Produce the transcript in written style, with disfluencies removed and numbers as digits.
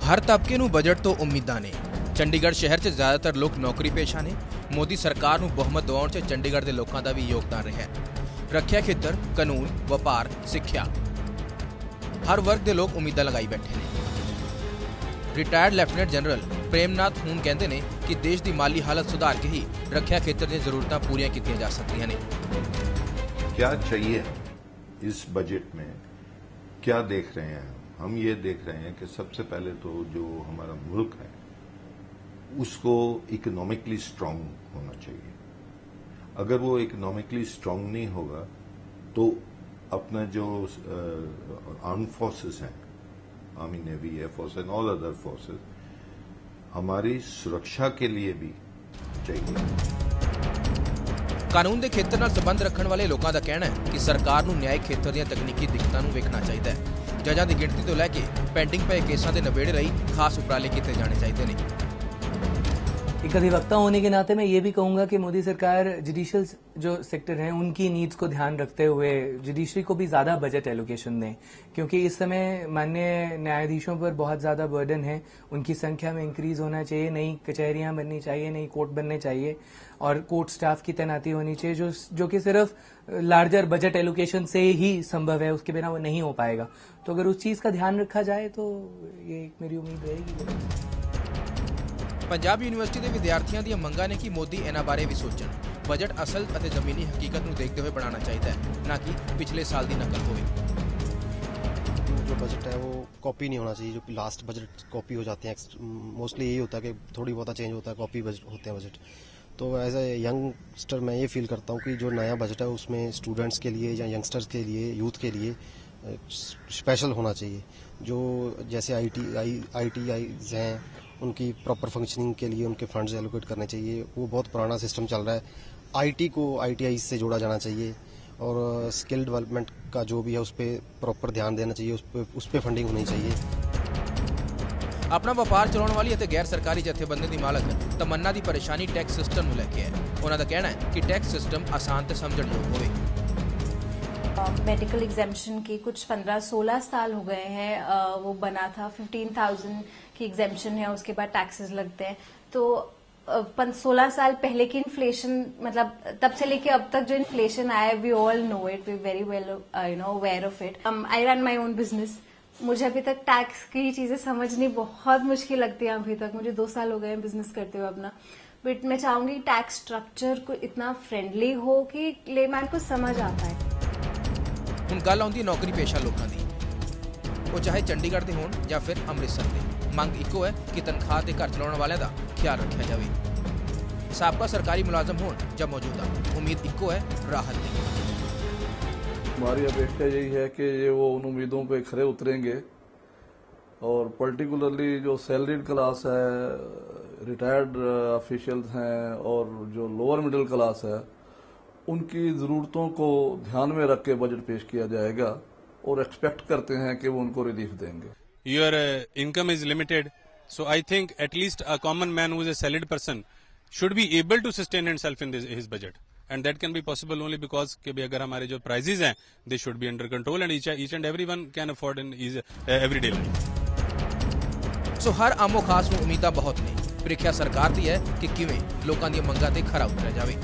हर तबके नूं बजट तो उम्मीदां ने। चंडीगढ़ शहर 'ਚ ਜ਼ਿਆਦਾਤਰ ਲੋਕ ਨੌਕਰੀ ਪੇਸ਼ਾ ਨੇ। ਮੋਦੀ ਸਰਕਾਰ ਨੂੰ ਬਹੁਮਤ ਦਿਵਾਉਣ 'ਚ ਚੰਡੀਗੜ੍ਹ ਦੇ ਲੋਕਾਂ ਦਾ ਵੀ ਯੋਗਦਾਨ ਰਿਹਾ ਹੈ। ਰੱਖਿਆ ਖੇਤਰ, ਕਾਨੂੰਨ, ਵਪਾਰ, ਸਿੱਖਿਆ, ਹਰ ਵਰਗ ਦੇ ਲੋਕ ਉਮੀਦਾਂ ਲਗਾਈ ਬੈਠੇ ਨੇ। ਰਿਟਾਇਰਡ ਲੈਫਟੀਨੈਂਟ ਜਨਰਲ ਪ੍ਰੇਮਨਾਥ ਹੁਣ ਕਹਿੰਦੇ ਨੇ ਕਿ ਦੇਸ਼ ਦੀ ਮਾਲੀ ਹਾਲਤ ਸੁਧਾਰ ਕੇ ਹੀ ਰੱਖਿਆ ਖੇਤਰ ਦੀਆਂ ਜ਼ਰੂਰਤਾਂ ਪੂਰੀਆਂ ਕੀਤੀਆਂ ਜਾ ਸਕਦੀਆਂ ਨੇ। क्या चाहिए इस बजट में, क्या देख रहे हैं हम ये देख रहे हैं कि सबसे पहले तो जो हमारा मुल्क है उसको इकोनॉमिकली स्ट्रांग होना चाहिए। अगर वो इकोनॉमिकली स्ट्रांग नहीं होगा तो अपना जो आर्म फोर्सेस हैं, army, navy, air force and all other forces, हमारी सुरक्षा के लिए भी चाहिए। ਕਾਨੂੰਨ ਦੇ ਖੇਤਰ ਨਾਲ ਸੰਬੰਧ ਰੱਖਣ ਵਾਲੇ ਲੋਕਾਂ ਦਾ ਕਹਿਣਾ ਹੈ ਕਿ ਸਰਕਾਰ ਨੂੰ ਨਿਆਇਕ ਖੇਤਰ ਦੀਆਂ ਤਕਨੀਕੀ ਦਿੱਕਤਾਂ ਨੂੰ ਵੇਖਣਾ ਚਾਹੀਦਾ ਹੈ। ਜੱਜਾਂ ਦੀ ਗਿਣਤੀ ਤੋਂ ਲੈ ਕੇ ਪੈਂਡਿੰਗ ਪਏ ਕੇਸਾਂ ਦੇ ਨਿਬੇੜੇ ਲਈ ਖਾਸ ਉਪਰਾਲੇ ਕੀਤੇ ਜਾਣੇ ਚਾਹੀਦੇ ਨੇ। एक अधिवक्ता होने के नाते मैं ये भी कहूंगा कि मोदी सरकार जुडिशियल जो सेक्टर हैं उनकी नीड्स को ध्यान रखते हुए जुडिशरी को भी ज्यादा बजट एलोकेशन दें, क्योंकि इस समय माननीय न्यायाधीशों पर बहुत ज्यादा बर्डन है। उनकी संख्या में इंक्रीज होना चाहिए, नई कचहरियां बननी चाहिए, नई कोर्ट बनने चाहिए और कोर्ट स्टाफ की तैनाती होनी चाहिए जो कि सिर्फ लार्जर बजट एलोकेशन से ही संभव है, उसके बिना वो नहीं हो पाएगा। तो अगर उस चीज का ध्यान रखा जाए तो ये एक मेरी उम्मीद रहेगी। पंजाब यूनिवर्सिटी के विद्यार्थियों दी मंगां ने कि मोदी इन्हां बारे भी सोचण। बजट असल और जमीनी हकीकत नूं देखते हुए बनाना चाहिए, ना कि पिछले साल की नकल होवे। जो बजट है वो कॉपी नहीं होना चाहिए। जो लास्ट बजट कॉपी हो जाते हैं, मोस्टली यही होता है कि थोड़ी बहुत चेंज होता है, कॉपी होते हैं बजट। तो एज ए यंगस्टर मैं ये फील करता हूँ कि जो नया बजट है उसमें स्टूडेंट्स के लिए या यंगस्टर्स के लिए, यूथ के लिए स्पेशल होना चाहिए। जो जैसे ITIs हैं उनकी प्रॉपर फंक्शनिंग के लिए उनके फंड्स एलोकेट करने चाहिए। वो बहुत पुराना सिस्टम चल रहा है। IT को ITI से जोड़ा जाना चाहिए और स्किल डेवलपमेंट का जो भी है उस पर प्रॉपर ध्यान देना चाहिए, उस पर फंडिंग होनी चाहिए। अपना व्यापार चलाने वाली ਅਤੇ गैर सरकारी जथेबंदी ਦੀ ਮਾਲਕ ਤਮੰਨਾ ਦੀ ਪਰੇਸ਼ਾਨੀ ਟੈਕਸ ਸਿਸਟਮ ਨੂੰ ਲੈ ਕੇ ਹੈ। ਉਹਨਾਂ ਦਾ ਕਹਿਣਾ ਹੈ ਕਿ ਟੈਕਸ ਸਿਸਟਮ ਆਸਾਨ ਤੇ ਸਮਝਣਯੋਗ ਹੋਵੇ। मेडिकल एग्जेम्पशन के कुछ 15-16 साल हो गए हैं। वो बना था 15,000 की एग्जेम्पशन है, उसके बाद टैक्सेस लगते हैं। तो 16 साल पहले की इन्फ्लेशन, मतलब तब से लेके अब तक जो इन्फ्लेशन आया, we all know it, we very well aware of it. I run my own business. मुझे अभी तक टैक्स की चीजें समझनी बहुत मुश्किल लगती है। अभी तक मुझे 2 साल हो गए हैं बिजनेस करते हुए अपना। बट मैं चाहूंगी टैक्स स्ट्रक्चर को इतना फ्रेंडली हो कि लेमैन को समझ आ पाए। ਹੁਣ ਗੱਲ ਆਉਂਦੀ ਨੌਕਰੀ ਪੇਸ਼ਾ ਲੋਕਾਂ ਦੀ। ਉਹ ਚਾਹੇ ਚੰਡੀਗੜ੍ਹ ਦੇ ਹੋਣ ਜਾਂ ਫਿਰ ਅੰਮ੍ਰਿਤਸਰ ਦੇ, ਮੰਗ ਇੱਕੋ ਹੈ ਕਿ ਤਨਖਾਹ ਤੇ ਘਰ ਚਲਾਉਣ ਵਾਲਿਆਂ ਦਾ ਖਿਆਲ ਰੱਖਿਆ ਜਾਵੇ। ਸਾਬਕਾ ਸਰਕਾਰੀ ਮੁਲਾਜ਼ਮ ਹੋਣ ਜਾਂ ਮੌਜੂਦਾ, उम्मीद ਇੱਕੋ है, राहत ਦੀ। हमारी अपेक्षा यही है कि ये वो उन उम्मीदों पे खरे उतरेंगे और पर्टिकुलरली जो सैलरीड क्लास है, रिटायर्ड ऑफिशियल्स हैं और जो लोअर मिडिल क्लास है, उनकी ज़रूरतों को ध्यान में रख के बजट पेश किया जाएगा और एक्सपेक्ट करते हैं कि वो उनको रिलीफ देंगे। Your income is limited, so I think at least a common man who is a salaried person should be able to sustain himself in his budget, and that can be possible only because कि भी अगर हमारे जो prices हैं they should be under control and each and everyone can afford in his everyday life. ਸੋ ਹਰ ਆਮੋ ਖਾਸ ਨੂੰ ਉਮੀਦਾਂ ਬਹੁਤ ਨੇ। ਪ੍ਰੀਖਿਆ ਸਰਕਾਰ ਦੀ ਹੈ ਕਿ ਕਿਵੇਂ ਲੋਕਾਂ ਦੀਆਂ ਮੰਗਾਂ ਤੇ ਖਰਾ ਉਤਰਿਆ ਜਾਵੇ।